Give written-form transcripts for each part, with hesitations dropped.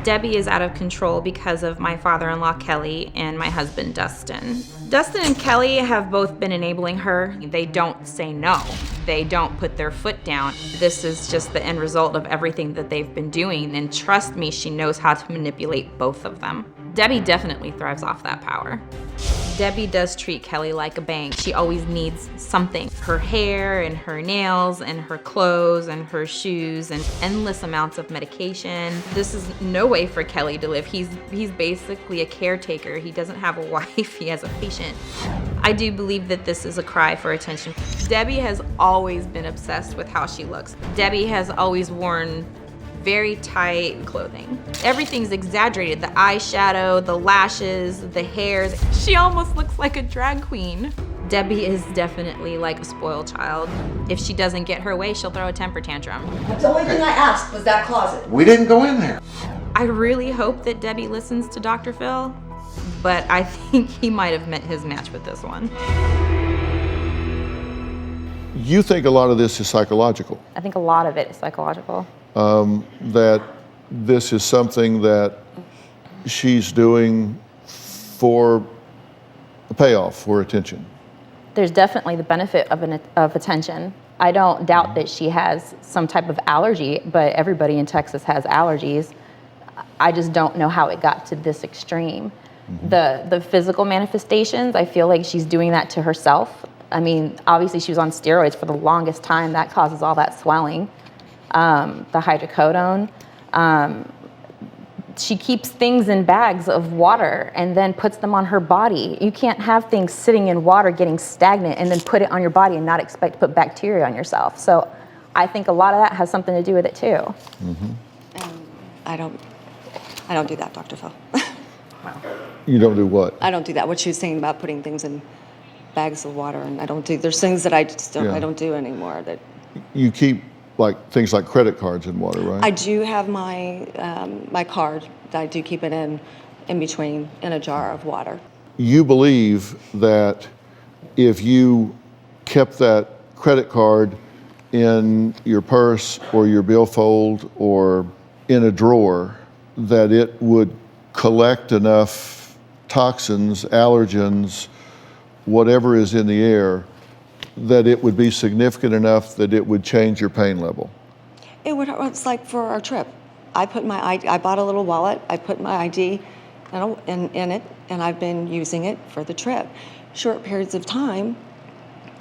Debbie is out of control because of my father-in-law, Kelly, and my husband, Dustin. Dustin and Kelly have both been enabling her. They don't say no. They don't put their foot down. This is just the end result of everything that they've been doing, and trust me, she knows how to manipulate both of them. Debbie definitely thrives off that power. Debbie does treat Kelly like a bank. She always needs something. Her hair and her nails and her clothes and her shoes and endless amounts of medication. This is no way for Kelly to live. He's basically a caretaker. He doesn't have a wife, he has a patient. I do believe that this is a cry for attention. Debbie has always been obsessed with how she looks. Debbie has always worn very tight clothing. Everything's exaggerated. The eyeshadow, the lashes, the hairs. She almost looks like a drag queen. Debbie is definitely like a spoiled child. If she doesn't get her way, she'll throw a temper tantrum. That's the only thing I asked was that closet. We didn't go in there. I really hope that Debbie listens to Dr. Phil, but I think he might have met his match with this one. You think a lot of this is psychological? I think a lot of it is psychological. That this is something that she's doing for a payoff, for attention. There's definitely the benefit of attention. I don't doubt that she has some type of allergy, but everybody in Texas has allergies. I just don't know how it got to this extreme. Mm-hmm. The physical manifestations, I feel like she's doing that to herself. I mean, obviously she was on steroids for the longest time. That causes all that swelling. The hydrocodone. She keeps things in bags of water and then puts them on her body. You can't have things sitting in water getting stagnant and then put it on your body and not expect to put bacteria on yourself. So I think a lot of that has something to do with it too. Mm-hmm. I don't do that, Dr. Phil. Wow. You don't do what? I don't do that. What she was saying about putting things in bags of water, and I don't do. There's things that I just don't. Yeah. I don't do anymore. That You keep things like credit cards in water, right? I do have my my card. I do keep it in between in a jar of water. You believe that if you kept that credit card in your purse or your billfold or in a drawer, that it would collect enough toxins, allergens, whatever is in the air, that it would be significant enough that it would change your pain level? It's like for our trip. I bought a little wallet. I put my ID in it, and I've been using it for the trip. Short periods of time,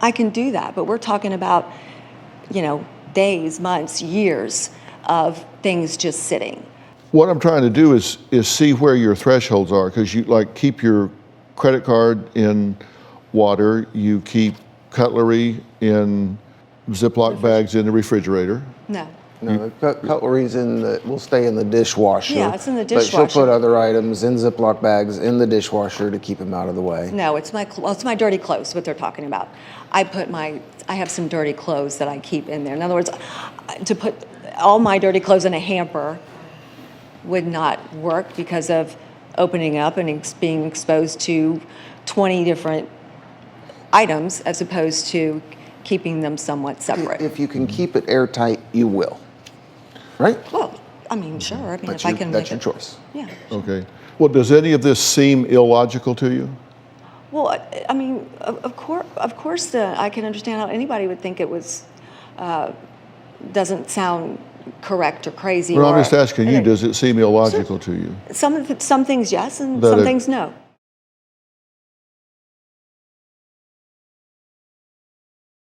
I can do that. But we're talking about, days, months, years of things just sitting. What I'm trying to do is see where your thresholds are, because you keep your credit card in water, you keep cutlery in Ziploc bags in the refrigerator. No. No, the cutlery's will stay in the dishwasher. Yeah, it's in the dishwasher. But she'll put other items in Ziploc bags in the dishwasher to keep them out of the way. No, it's my dirty clothes, what they're talking about. I have some dirty clothes that I keep in there. In other words, to put all my dirty clothes in a hamper would not work because of opening up and being exposed to 20 different items as opposed to keeping them somewhat separate. If you can keep it airtight, you will. Right? Well, sure. If I can. That's your choice. Yeah. Okay. Well, does any of this seem illogical to you? Well, of course, I can understand how anybody would think it was doesn't sound correct or crazy. Well, I'm just asking you, does it seem illogical to you? Some things yes, and That some it- things no.